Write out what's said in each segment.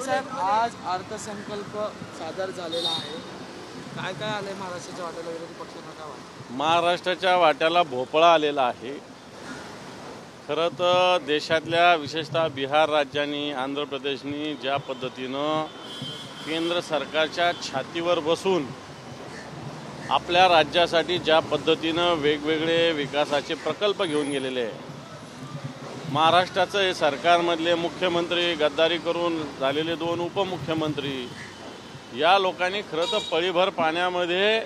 साहेब, आज अर्थसंकल्प सादर झालेला आहे. काय काय आलंय महाराष्ट्राच्या वाट्याला, विरोधी पक्षांना काय वाटतं? महाराष्ट्राच्या वाट्याला भोपळा आलेला आहे. खरं तर देशातल्या विशेषतः बिहार राज्यानी, आंध्र प्रदेशनी ज्या पद्धतीनं केंद्र सरकारच्या छातीवर बसून आपल्या राज्यासाठी ज्या पद्धतीनं वेगवेगळे विकासाचे प्रकल्प घेऊन गेलेले आहे, महाराष्ट्राचं हे सरकारमधले मुख्यमंत्री, गद्दारी करून झालेले 2 उपमुख्यमंत्री, या लोकांनी खरं तर पळीभर पाण्यामध्ये,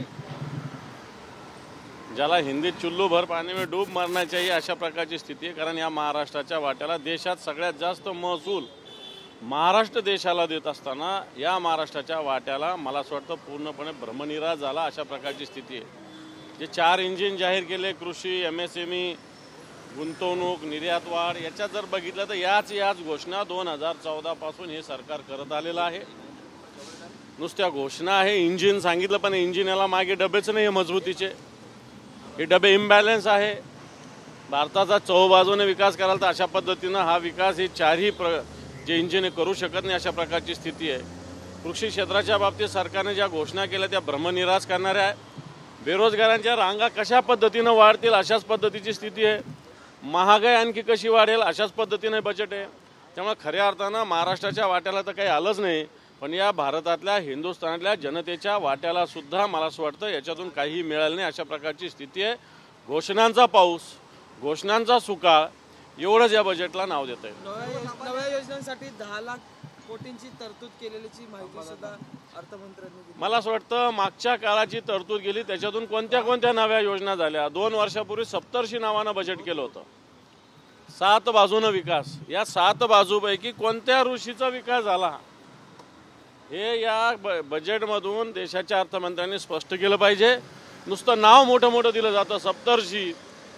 ज्याला हिंदीत चुल्लू भर पाणी में डूब मरना चाहिए, अशा प्रकारची स्थिती आहे. कारण या महाराष्ट्राच्या वाट्याला देशात सगळ्यात जास्त महसूल महाराष्ट्र देशाला देत असताना या महाराष्ट्राच्या वाट्याला मला असं वाटतं पूर्णपणे भ्रमनिरास झाला, अशा प्रकारची स्थिती आहे. जे 4 इंजिन जाहीर केले, कृषी, MSME, गुंतवणूक, निर्यात वाढ, याच्यात जर बघितलं तर याच घोषणा 2014 पासून हे सरकार करत आलेलं आहे. नुसत्या घोषणा आहे, इंजिन सांगितलं पण इंजिन याला मागे डबेच नाही मजबूतीचे. हे डबे इम्बॅलन्स आहे. भारताचा चौबाजूने विकास करायला तर अशा पद्धतीनं हा विकास हे 4ही जे इंजिन करू शकत नाही, अशा प्रकारची स्थिती आहे. कृषी क्षेत्राच्या बाबतीत सरकारने ज्या घोषणा केल्या त्या भ्रमनिरास करणाऱ्या आहे. बेरोजगारांच्या रांगा कशा पद्धतीनं वाढतील अशाच पद्धतीची स्थिती आहे. महागाई आणखी कशी वाढेल अशाच पद्धतीने बजेट आहे. त्यामुळे खऱ्या अर्थानं महाराष्ट्राच्या वाट्याला तर काही आलंच नाही, पण या भारतातल्या, हिंदुस्थानातल्या जनतेच्या वाट्याला सुद्धा मला असं वाटतं याच्यातून काही मिळालं नाही, अशा प्रकारची स्थिती आहे. घोषणांचा पाऊस, घोषणांचा सुकाळ, एवढंच या बजेटला नाव देत आहे. नव्या योजनांसाठी 10 लाख कोटींची तरतूद केलेल्याची माहिती सुद्धा अर्थमंत्र्यांनी दिली. मला असं वाटतं मागच्या काळाची तरतूद गेली, त्याच्यातून कोणत्या नव्या योजना झाल्या. 2 वर्षापूर्वी 70 नावानं बजेट केलं होतं. 7 बाजूनं विकास. या 7 बाजूपैकी कोणत्या ऋषीचा विकास झाला हे या बजेटमधून देशाच्या अर्थमंत्र्यांनी स्पष्ट केलं पाहिजे. नुसतं नाव मोठं दिलं जातं, 70.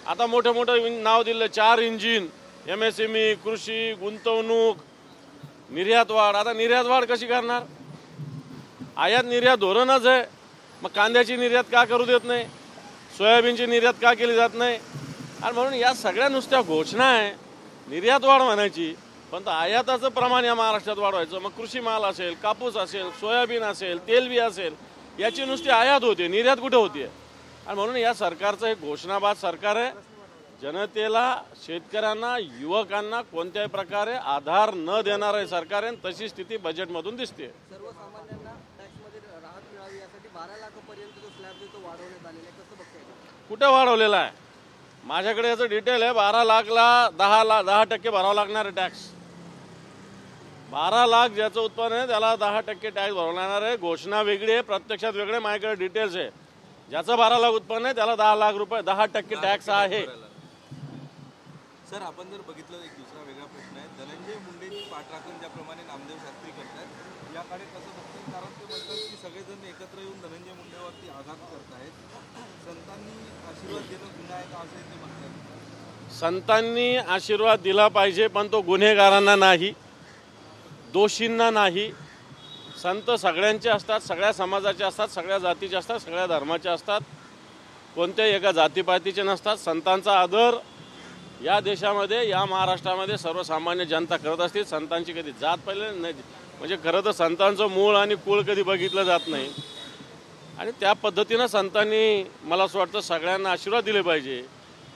आता मोठं नाव दिलं, 4 इंजिन, MSME, कृषी, गुंतवणूक, निर्यात वाढ. आता निर्यात वाढ कशी करणार? आयात निर्यात धोरणच आहे. मग कांद्याची निर्यात का करू देत नाही? सोयाबीनची निर्यात का केली जात नाही? आणि म्हणून या सगळ्या नुसत्या घोषणा आहे. निर्यात वाढ म्हणायची, पण आयाताचं प्रमाण या महाराष्ट्रात वाढवायचं. मग कृषी माल असेल, कापूस असेल, सोयाबीन असेल, तेलबी असेल, याची नुसती आयात होते, निर्यात कुठे होती? आणि म्हणून या सरकारचं हे घोषणाबाज सरकार आहे. जनतेला, शेतकऱ्यांना, युवकांना कोणत्याही प्रकारे आधार न देणार आहे सरकार आहे. तशी स्थिती बजेटमधून दिसते. सर्वसामान्यांना टॅक्समध्ये राहत मिळावी यासाठी 12 लाखापर्यंत जो स्लॅब आहे तो वाढवण्यात आलेला आहे. कसं बघताय? कुठे वाढवलेला आहे? माझ्याकडे याचं डिटेल आहे. 12 लाखला 10% भरावं लागणार आहे टॅक्स. 12 लाख ज्याचं उत्पन्न आहे त्याला 10% टॅक्स भरावं लागणार आहे. घोषणा वेगळी आहे, प्रत्यक्षात वेगळे. माझ्याकडे डिटेल्स आहे. ज्याचं 12 लाख उत्पन्न आहे त्याला 10 लाख रुपये 10% टॅक्स आहे. सर, आपण जर बघितलं, एक दुसरा वेगळा प्रश्न आहे. धनंजय मुंडेची पाठराखण ज्याप्रमाणे नामदेव शास्त्री करतात, याकडे कसं बघतील? कारण ते म्हणतात की सगळेजण एकत्र येऊन धनंजय मुंडेवरती आघात करतायत. संतांनी आशीर्वाद देणं गुन्हा आहे का, असं ते म्हणतात. संतांनी आशीर्वाद दिला पाहिजे, पण तो गुन्हेगारांना नाही, दोषींना नाही. संत सगळ्यांचे असतात, सगळ्या समाजाचे असतात, सगळ्या जातीचे असतात, सगळ्या धर्माचे असतात. कोणत्याही एका जातीपातीचे नसतात. संतांचा आदर या देशामध्ये, या महाराष्ट्रामध्ये सर्वसामान्य जनता करत असते. संतांची कधी जात पहिले नाही, म्हणजे खरं तर संतांचं मूळ आणि कुळ कधी बघितलं जात नाही. आणि त्या पद्धतीनं संतांनी मला असं वाटतं सगळ्यांना आशीर्वाद दिले पाहिजे.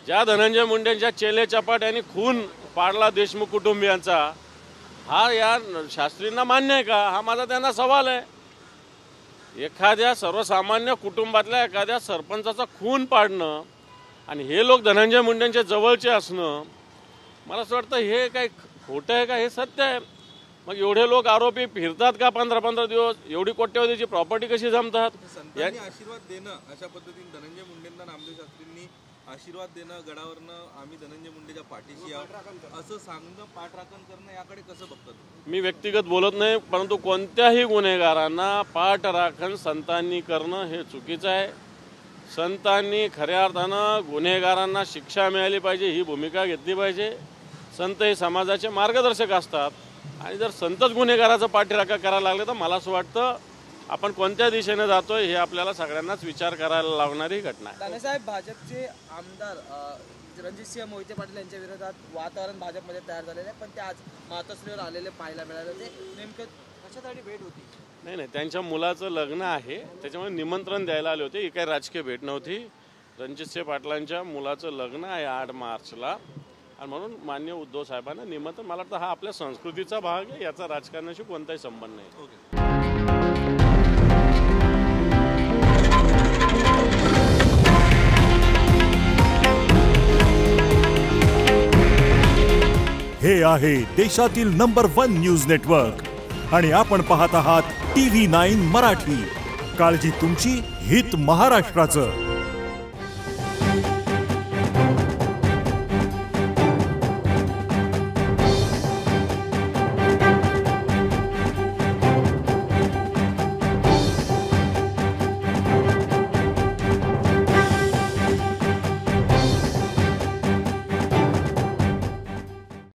ज्या धनंजय मुंडेंच्या चेले चपाट्यांनी खून पाडला देशमुख कुटुंबियांचा, हा या शास्त्रींना मान्य आहे का? हा माझा त्यांना सवाल आहे. एखाद्या सर्वसामान्य कुटुंबातल्या एखाद्या सरपंचाचा खून पाडणं आणि हे लोक धनंजय मुंडेंच्या जवळचे असणं, मला असं वाटतं हे काय खोटं आहे का? हे सत्य आहे. मग एवढे लोक आरोपी फिरतात का 15-15 दिवस? एवढी कोट्यवधीची प्रॉपर्टी कशी जमतात? संतांनी आशीर्वाद देणं, अशा पद्धतीने धनंजय मुंडेंना नामदेव शास्त्रींनी आशीर्वाद देणं, गडावरनं आम्ही धनंजय मुंडेच्या पाठीशी आहोत असं सांगणं, पाठराखण करणं, याकडे कसं बघतात? मी व्यक्तिगत बोलत नाही, परंतु कोणत्याही गुन्हेगारांना पाठराखण संतांनी करणं हे चुकीचं आहे. संतांनी खऱ्या अर्थानं गुन्हेगारांना शिक्षा मिळाली पाहिजे ही भूमिका घेतली पाहिजे. संत हे समाजाचे मार्गदर्शक असतात आणि जर संतच गुन्हेगाराचं पाठराखण करायला लागले तर मला असं वाटतं आपण कोणत्या दिशेने जातोय हे आपल्याला सगळ्यांनाच विचार करायला लागणारी घटना आहे. दादासाहेब, भाजपचे आमदार रणजितसिंह मोहिते पाटील यांच्या विरोधात वातावरण भाजपमध्ये तयार झालेलं आहे, पण ते आज मातोश्रीवर आलेले पाहायला मिळाले. ते नेमकं कशासाठी भेट होती? नाही, त्यांच्या मुलाचं लग्न आहे, त्याच्यामुळे निमंत्रण द्यायला आले होते. ही काही राजकीय भेट नव्हती. रणजितसिंह पाटलांच्या मुलाचं लग्न आहे 8 मार्चला, आणि म्हणून मान्य उद्धव साहेबांना निमंत्रण. मला वाटतं हा आपल्या संस्कृतीचा भाग आहे, याचा राजकारणाशी कोणताही संबंध नाही. हे आहे देशातील नंबर 1 न्यूज नेटवर्क आणि आपण पाहत आहात TV9 मराठी. काळजी तुमची, हित महाराष्ट्राचं.